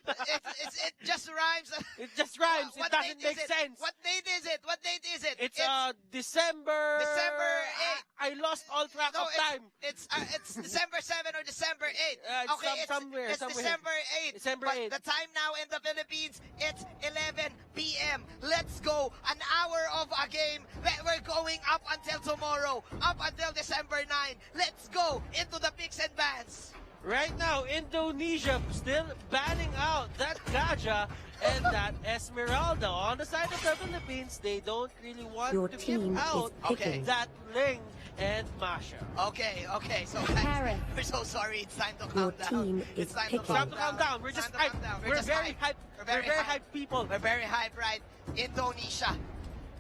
It just rhymes. It just rhymes. It What doesn't date is make it? sense. What date is it? What date is it? It's December. December 8th. I lost all track of time. It's December 7 or December 8th. It's somewhere. It's December 8th. December But 8th. the time now in the Philippines, it's 11 p.m. Let's go. An hour of a game. We're going up until tomorrow. Up until December 9. Let's go into the picks and bans. Right now, Indonesia still banning out that Gajah and that Esmeralda. On the side of the Philippines, they don't really want Your to team give out is picking. that Ling and Masha. Okay. So guys, we're so sorry. It's time to Your calm down. team is It's time picking. Time to calm down. We're It's just time to hyped. calm down. We're just very hyped. We're very hyped people. We're very hyped, right? Indonesia,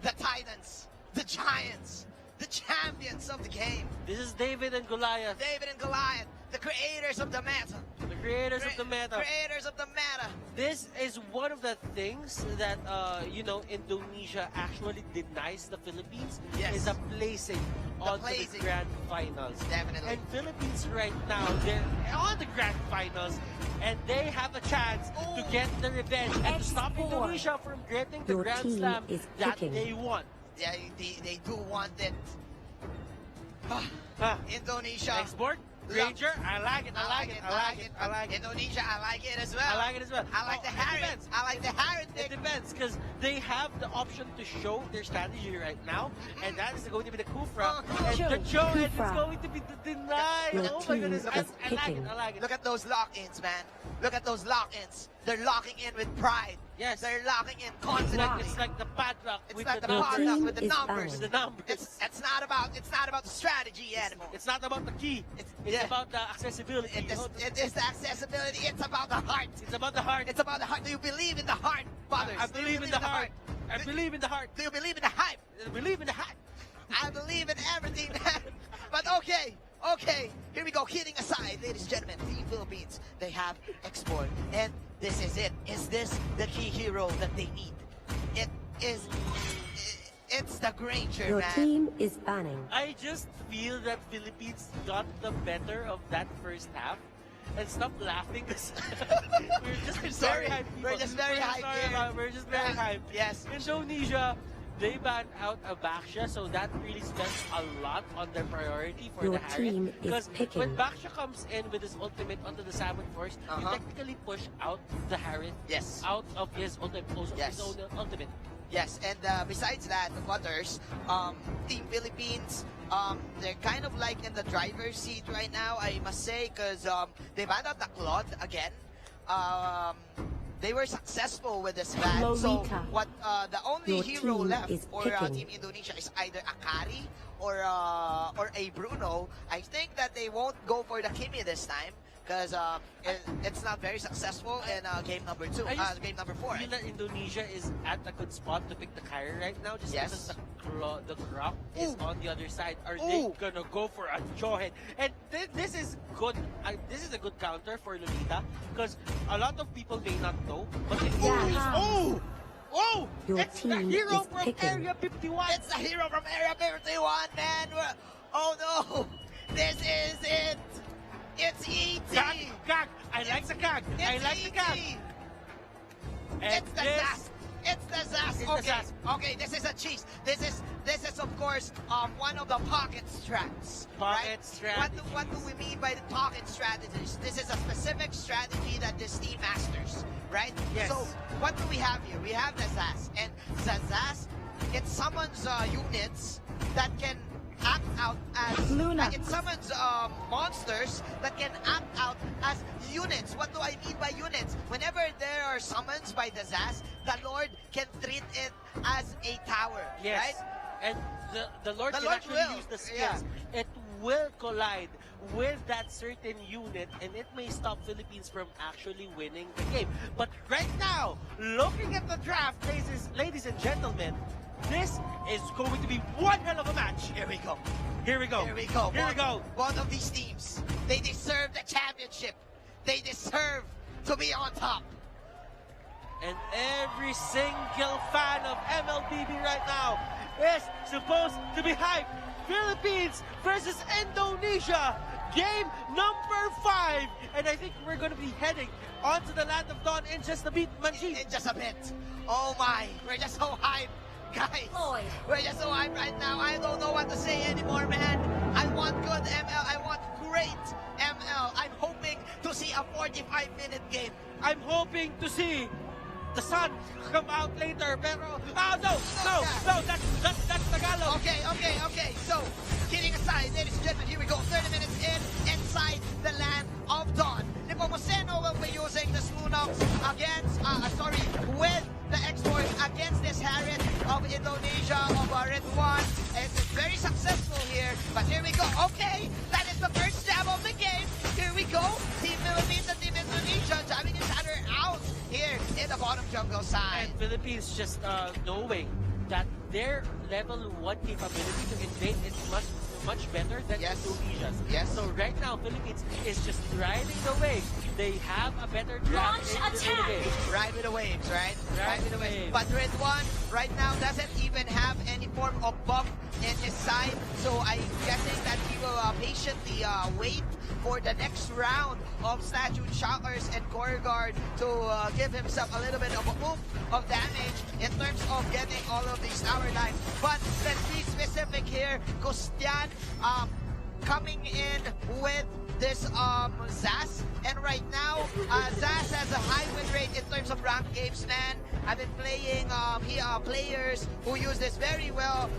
the Titans, the Giants, the champions of the game. This is David and Goliath. David and Goliath, the creators of the meta. The creators of the meta. Creators of the meta. This is one of the things that Indonesia actually denies the Philippines. Yes. Is a placing on the placing. grand finals. Definitely. And Philippines right now, they're on the grand finals, and they have a chance to get the revenge and to stop X4. Indonesia from getting the Your grand team slam is that picking. they want. Yeah, they do want it. Indonesia. Export, Ranger, I like it. Indonesia, I like it as well. I like it as well. I like the It Harris. depends. I like the Harris. It depends, because they have the option to show their strategy right now, and that is going to be the Kufra. And the Joe, and it's Kufra. going to be the deny. Your Oh my team goodness, is I like it, picking. I like it. Look at those lock-ins, man. Look at those lock-ins. They're locking in with pride. Yes. They're locking in It's confidently. like the padlock It's with like the the numbers. padlock team with the is numbers. balanced. The numbers. It's not about the strategy anymore. It's not about the key. It's yeah. about the accessibility. It is the accessibility. It's about the heart. It's about the heart. It's about the heart. Do you believe in the heart, brothers? I Do you believe in the heart. I believe in the heart. Do you believe in the hype? I believe in the hype. I believe in everything, man. But okay. Here we go. Kidding aside, ladies and gentlemen, the Philippines, they have export. And this is it. Is this the key hero that they need? It's the Granger, Your man. team is banning. I just feel that Philippines got the better of that first half. And stop laughing because we're just very hyped. We're just very hyped here. We're just very hyped. Yes. Indonesia, they banned out Abaxia, so that really spends a lot on their priority for Your the Harriet. team is Because picking. when Baxia comes in with his ultimate onto the Salmon Force, you technically push out the Harriet Yes. out of his ultimate. Yes. His own ultimate. Yes, and besides that, the Butters, Team Philippines, they're kind of like in the driver's seat right now, I must say, because they banned out the Claude again. They were successful with this ban. So Lolita. what the only Your hero team left is for picking. Team Indonesia is either Akari or a Bruno. I think that they won't go for the Kimi this time, because it's not very successful in game number 2, game number 4. I feel that Indonesia is at a good spot to pick the carrier right now, just Yes. because the crop is Ooh. on the other side. Are Ooh. they gonna go for a jawhead? And this is good. This is a good counter for Lolita, because a lot of people may not know, but Oh! Your It's the team hero is from picking. Area 51! It's the hero from Area 51, man! Oh no! This is it! It's E.T. Gag! I like the gag! I It's like the gag! E.T. And It's the Zas! It's the Zas! It's the Okay, Zas. okay, this is a cheese. This is of course one of the pocket strats. Pocket right? strategies. What do we mean by the pocket strategies? This is a specific strategy that this team masters, right? Yes. So what do we have here? We have the Zas, and the Zas, it summons units that can act out as Luna. like it summons monsters that can act out as units. What do I mean by units? Whenever there are summons by the Zas, the Lord can treat it as a tower, Yes. right? And the Lord The can Lord actually will. use the skills. It will collide with that certain unit, and it may stop Philippines from actually winning the game. But right now, looking at the draft, ladies and gentlemen, this is going to be one hell of a match. Here we go. Here we go. Here we go. Here we go. Both of these teams, they deserve the championship. They deserve to be on top. And every single fan of MLBB right now is supposed to be hyped. Philippines versus Indonesia. game number 5. And I think we're going to be heading onto the Land of Dawn in just a bit, Manji. In just a bit. Oh my, we're just so hyped. Guys, we're just so hyped right now. I don't know what to say anymore, man. I want good ML. I want great ML. I'm hoping to see a 45-minute game. I'm hoping to see the sun come out later, pero that's Tagalog. Okay. So, kidding aside, ladies and gentlemen, here we go. 30 minutes inside the Land of Dawn. Nepomuceno will be using the Slunox against, with the export against this Harriet of Indonesia of Red 1. It's very successful here, but here we go. Okay, that is the first jab of the game. Here we go. Team Philippines and Team Indonesia jamming each other out here in the bottom jungle side. And Philippines just knowing that their level 1 capability to invade is much better than Indonesia's. Yes. So right now, Philippines is just riding the wave. They have a better draft in the game. Ride with the waves, right? Ride with the waves. But Red 1 right now doesn't even have any form of buff in his side. So I'm guessing that he will patiently wait for the next round of Statue Shockers and Core Guard to give himself a little bit of a oomph of damage in terms of getting all of these tower lives. But let's be specific here. Gustian coming in with this Zaz, and right now Zaz has a high win rate in terms of ranked games, man. I've been playing players who use this very well.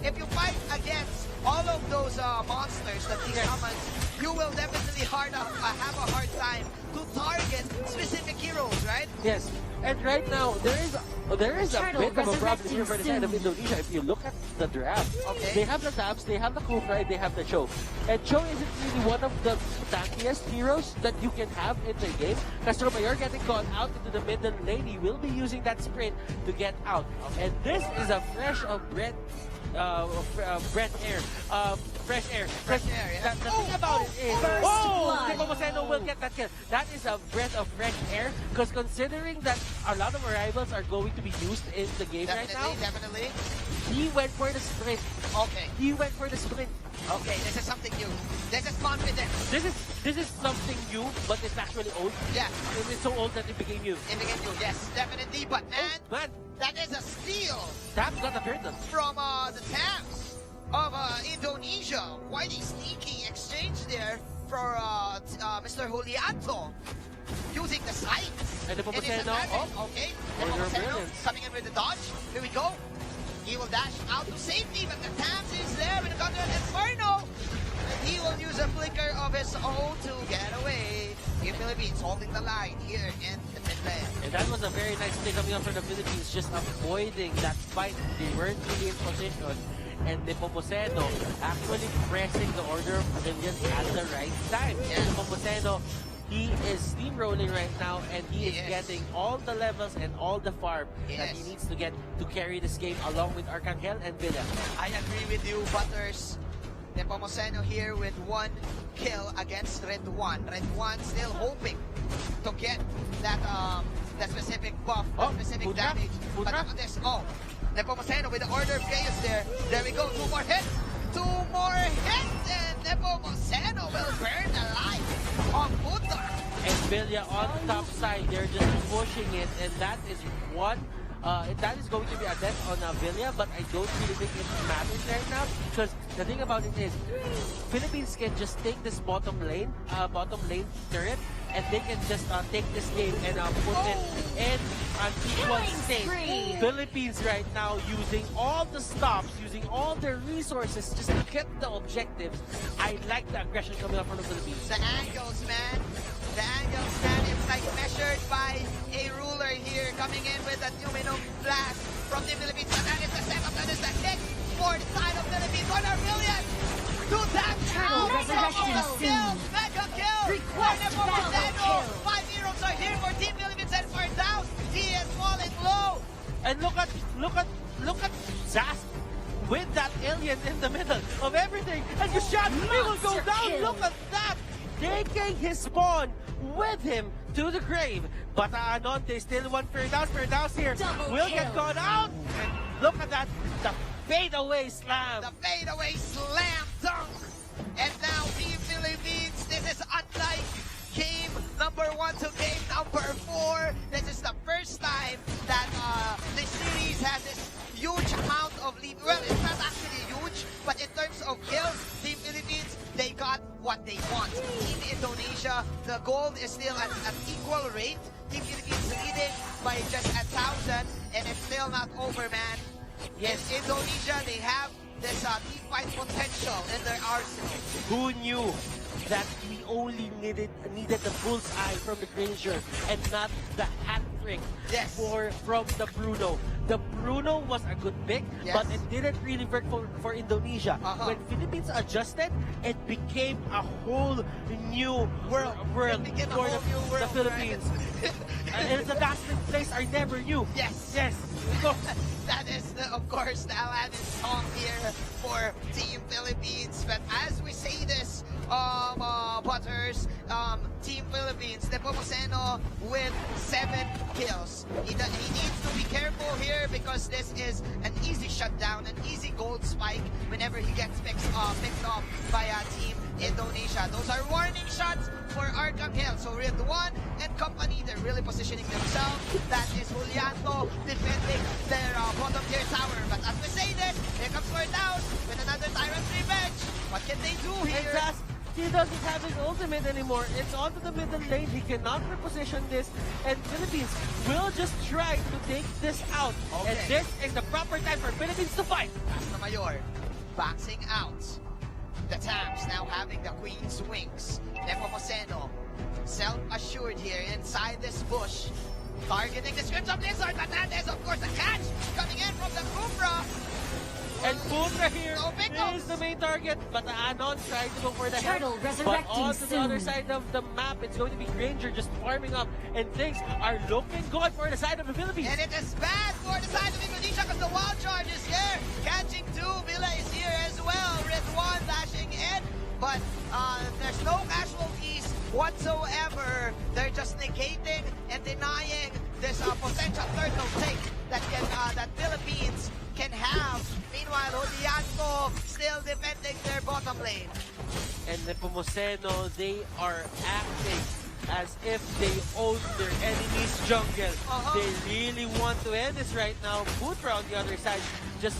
If you fight against all of those monsters that he summons, you will definitely have a hard time to target specific heroes, right? Yes, and right now there is a bit of a problem here for the side of Indonesia. If you look at the draft, they have the Tabs, they have the Kufra, they have the Cho. And Cho isn't really one of the tankiest heroes that you can have in the game. Castro Mayor getting gone out into the middle lane, he will be using that sprint to get out. And this is a fresh air. Fresh air. Yeah. The thing about it is, Nepomuceno will get that kill. That is a breath of fresh air, because considering that a lot of arrivals are going to be used in the game right now, Definitely. he went for the sprint. Okay. He went for the sprint. Okay, this is something new. This is confidence. This is something new, but it's actually old. Yeah. It's so old that it became new. In the game new, yes, definitely. But man, Man, that is a steal Tabs got a turtle. from the Tabs of Indonesia. Quite a sneaky exchange there for Mr. Julianto using the sights. And Nepomuceno, okay. And Nepomuceno brilliance. coming in with the dodge. Here we go. He will dash out to safety, but the Tabs is there with the Thunder and Inferno. And he will use a flicker of his own to get away. The Philippines holding the line here in the mid lane. And that was a very nice play coming up from the Philippines, just avoiding that fight. They weren't really in position. And Nepomuceno actually pressing the order of brilliance at the right time. Yeah. Nepomuceno, he is steamrolling right now, and he is getting all the levels and all the farm that he needs to get to carry this game along with Arcangel and Villa. I agree with you, Butters. Nepomuceno here with 1 kill against Red 1. Red 1 still hoping to get that that specific buff, that specific damage. But look at this. Nepomuceno with the order of chaos there. There we go. 2 more hits. 2 more hits, and Nepomuceno will burn alive on Butter. And Villa on the top side, they're just pushing it, and that is one. That is going to be a death on Villa, but I don't really think it matters right now, because the thing about it is, Philippines can just take this bottom lane turret, and they can just take this game and put it in an equal state. Philippines right now using all the stops, using all their resources just to get the objectives. I like the aggression coming up from the Philippines. The angles, man. The angles, man. It's like measured by a ruler here, coming in with a Numinum blast from the Philippines. And that is the setup, that is the hit for the side of Philippines. 1 million! 2 taps out! Mega kill! Request battle kill! 5 heroes are here for Team Philippines and for down. He is falling low. And look at Zaz with that alien in the middle of everything. And you shot, he will go down. Kill. Look at that! Taking his spawn with him to the grave. But Anonte still one Firdaus here. Double will kill. get gone out. And look at that, the fadeaway slam. The fadeaway slam dunk. And now Team Philippines number 1 to game number 4. This is the first time that the series has this huge amount of lead. Well, it's not actually huge, but in terms of kills, Team Philippines, they got what they want. Team Indonesia, the gold is still at an equal rate. Team Philippines leading by just 1,000, and it's still not over, man. Yes, Indonesia, they have this team fight potential in their arsenal. Who knew that we only needed the bullseye from the Granger and not the hat trick Yes. from the Bruno. The Bruno was a good pick, Yes. but it didn't really work for Indonesia. Uh-huh. When Philippines adjusted, it became a whole new world It became a for whole new world, the Philippines. right? And the last place are never new. Yes. Yes. That is, of course, the Aladdin song here for Team Philippines. But as we say this, Butters, Team Philippines, Nepomuceno with 7 kills. He needs to be careful here because this is an easy shutdown, an easy gold spike whenever he gets picked off by Team Indonesia. Those are warning shots for Arcangel. So Red 1 and company, they're really positioning themselves. That is Julianto defending their bottom tier tower. But as we say this, here comes Lord Down with another Tyrant's Revenge. What can they do here? He doesn't have his ultimate anymore. It's onto the middle lane. He cannot reposition this. And Philippines will just try to take this out. Okay. And this is the proper time for Philippines to fight. Mayor boxing out. The Tams now having the Queen's Wings. Nepomuceno, self-assured here inside this bush. Targeting the scripts of Blizzard, but that is, of course, a catch coming in from the Cobra. And Putra here No pickups. is the main target, but the Anon trying to go for the head. Turtle But resurrecting on to the other soon. side of the map, it's going to be Granger just farming up, and things are looking good for the side of the Philippines. And it is bad for the side of Indonesia because the wild charge is here. Catching 2, Villa is here as well. Red 1 dashing in, but there's no casualties whatsoever. They're just negating and denying this potential turtle take that Philippines can have. Meanwhile, Julianto still defending their bottom lane. And Nepomuceno, they are acting as if they own their enemy's jungle. They really want to end this right now. Putra on the other side just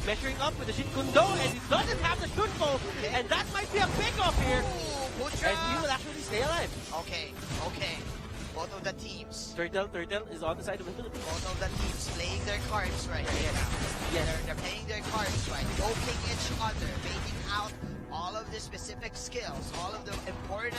measuring up with the Shin Kundo, and he doesn't have the Shunko, and that might be a pick-off here. Ooh, Putra. And he will actually stay alive. Okay. Both of the teams. Turtle is on the side of the Philippines. Both of the teams playing their cards right here now. Yes. They're playing their cards right, poking each other, making out all of the specific skills, all of the important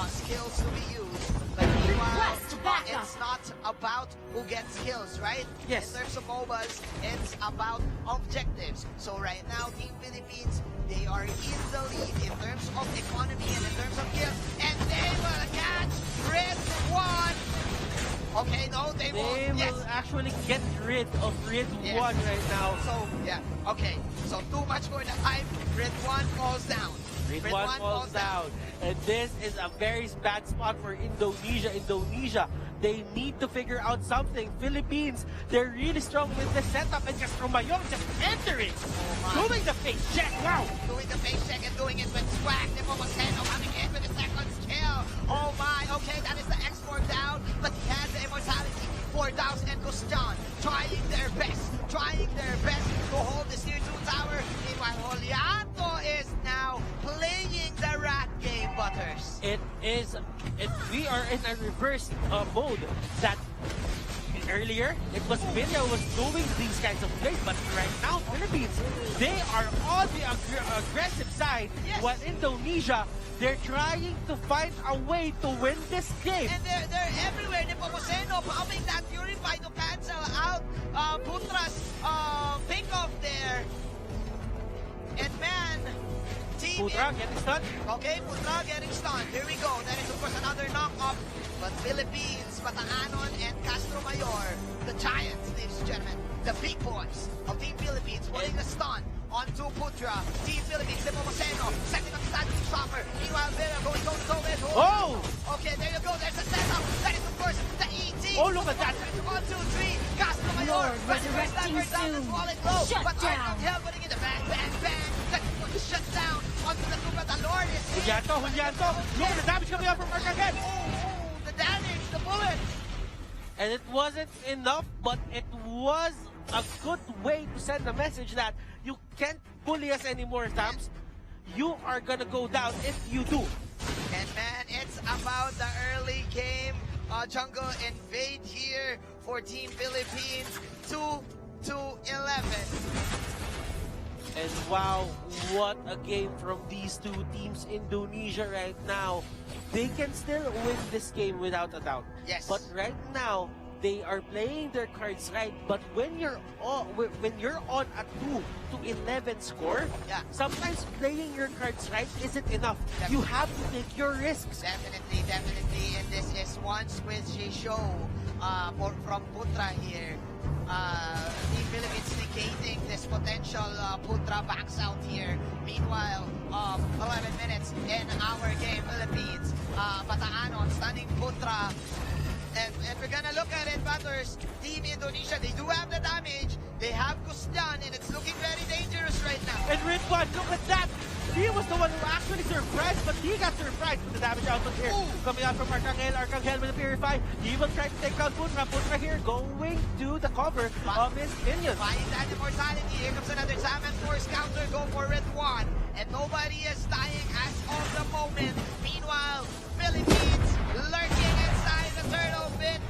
skills to be used. But meanwhile, Request backup. it's not about who gets kills, right? Yes. In terms of MOBAs, it's about objectives. So right now, Team Philippines, they are in the lead in terms of economy and in terms of kills. And they will catch Red 1. Okay, no, they They won't. Yes. will actually get rid of Red Yes. 1 right now. So, yeah, okay. So, too much for the hype. Red 1 falls down. Red 1 falls down. And this is a very bad spot for Indonesia. Indonesia, they need to figure out something. Philippines, they're really strong with the setup, and just Romayon just entering. my. Doing the fake check. Wow. Doing the face check and doing it with swag. Nepomuceno coming in with the second skill. Oh my, okay, that is the export down, but he has the immortality. 4,000 and Gustan trying their best to hold this tier 2 tower. Meanwhile, Julianto is now playing the rat game, Butters. We are in a reverse mode that earlier it was Villa was doing these kinds of plays, but right now Philippines, they are on the aggressive side. Yes. While Indonesia, they're trying to find a way to win this game. And they're everywhere. Nepomuceno pumping that Purify to cancel out Putra's pick-off there. And man, Team Putra getting stunned. Okay, Putra getting stunned. Here we go. That is, of course, another knock-up. But Philippines, Bataanon, and Castro Mayor, the Giants, ladies and gentlemen, the big boys of Team Philippines, putting a stun onto Putra. Team Philippines, Nepomuceno, setting up standing stopper. Meanwhile, Vera going toe-to-toe with Oh! Okay, there you go. There's a setup. That is, of course, the ET. Oh, look at that. 1, 2, 3. Castro Mayor. Lord, resurrecting down soon. this wall and low. Shut But down. Arcangel putting in the bang, bang, bang. That is going to shut down onto the Tuba. The Lord is here. Julianto. Look at the damage coming out from Arcangel. Oh, the bullet. And it wasn't enough, but it was a good way to send a message that you can't bully us anymore, Thams. You are gonna go down if you do. And man, it's about the early game. Jungle invade here for Team Philippines. 2-11. And wow, what a game from these two teams. Indonesia right now, they can still win this game without a doubt. Yes. But right now, they are playing their cards right. But when you're on a 2-11 score, Yeah. sometimes playing your cards right isn't enough. Definitely. You have to take your risks. Definitely. And this is one squishy show from Putra here. Team Philippines negating this potential Putra backs out here. Meanwhile, 11 minutes in our game, Philippines. Pataanon, stunning Putra. And we're gonna look at it, Butters. Team Indonesia, they do have the damage. They have Gustan, and it's looking very dangerous right now. And Ridwan, look at that! He was the one who actually surprised, but he got surprised with the damage output here. Ooh. Coming out from Arcangel. Arcangel with the Purify. He will try to take out Putra. Putra here going to the cover of his minions. Buying that immortality. Here comes another Salmon Force counter. Go for Ridwan. And nobody is dying as of the moment. Meanwhile, Philippines lurking inside the turtle pit.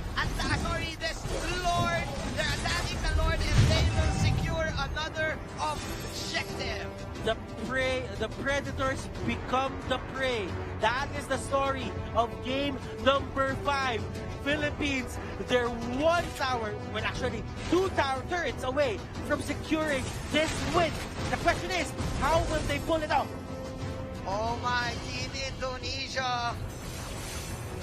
This Lord. They're attacking the Lord, and they will secure another objective. The predators become the prey. That is the story of game number 5. Philippines, they're one tower, well actually 2 tower turrets away from securing this win. The question is, how will they pull it off? Oh my, Team Indonesia.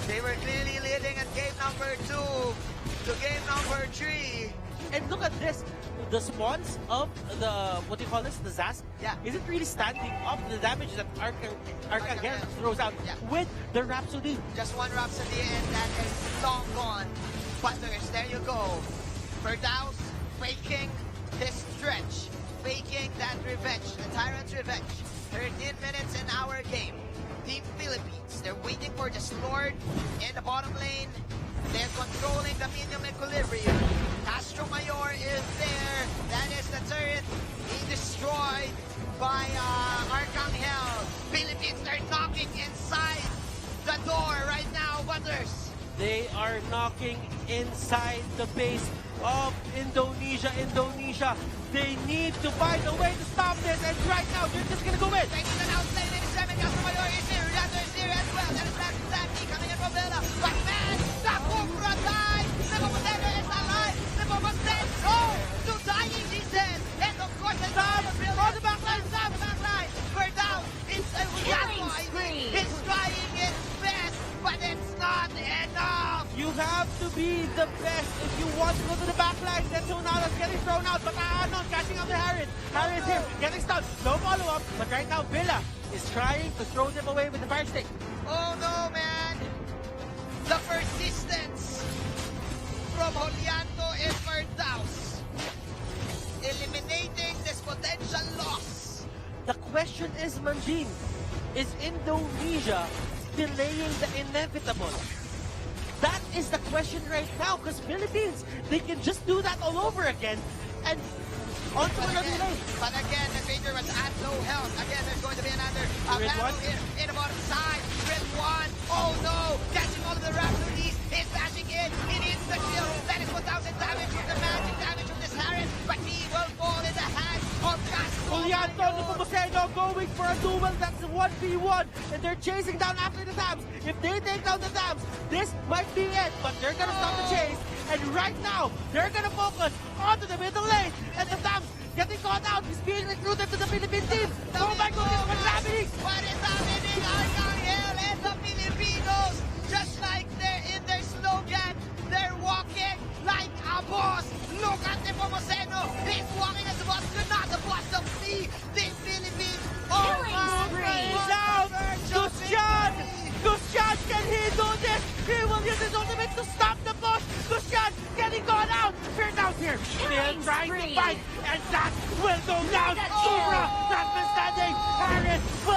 They were clearly leading at game number 2 to game number 3. And look at this. The spawns of the, what do you call this, the Zas, Yeah. isn't really standing up to the damage that Arcangel throws out Yeah. with the Rhapsody. Just one Rhapsody, and that is long gone. Butters, there you go. Verdaus faking this stretch, faking that revenge, the Tyrant's revenge. 13 minutes in our game. Team Philippines, they're waiting for the Lord in the bottom lane. They're controlling the minion equilibrium. Castro Mayor is there. That is the turret being destroyed by Arcangel. Philippines are knocking inside the door right now, Butters. They are knocking inside the base of Indonesia. They need to find a way to stop this, and right now they're just gonna go in. Taking an outside, ladies and gentlemen. Castro Mayor is here. Rato is here as well. That is back to Zaki coming in from Villa. But man, the Cobra died. Nepomuceno is alive. Nepomuceno to dying, he says. And of course, the Sam, on the back line, Sam, the back line. We're down. It's a Killing spree. He's trying his best, but it's not enough. You have to be the best if you want to go to the back line. Then Sonala's getting thrown out, but Aanon catching up to Harris. Harris here, getting stunned. No follow-up, but right now Villa is trying to throw them away with the fire stick. Oh no, man. The persistence from Juliano and Verdaus, eliminating this potential loss. The question is, Manjin, is Indonesia delaying the inevitable? That is the question right now, because Philippines, they can just do that all over again and on to another lane. But again, the Ranger was at low health. Again, there's going to be another Red battle one. here in the bottom side. Red one. Oh no! Catching all of the Rhapsodies. He's bashing in. He needs the kill. That is 1,000 damage with the magic damage from this Harris. But he will fall in the hands of Castro. Juliano Nepomuceno going for a duel. That's a 1v1, and they're chasing down after the Thams. If they take down the Thams, this might be it, but they're gonna stop the chase. And right now, they're gonna focus onto the middle lane, and the Thams getting caught out. He's being recruited to the Philippine team. Oh my goodness, what's happening? What is happening? Arcangel and the Filipinos, just like they're in their slogan, they're walking like a boss. Look at Nepomuceno. He's walking as a boss. You're not the boss of me. The Philippines. Oh Killing my spree. He's out! Gushan! Gushan, can he do this? He will use his ultimate to stop the push. Gushan getting gone out. Fear down here. They're trying to spree. fight, and that will go down. Mega Cobra, kill. not been standing. Harris will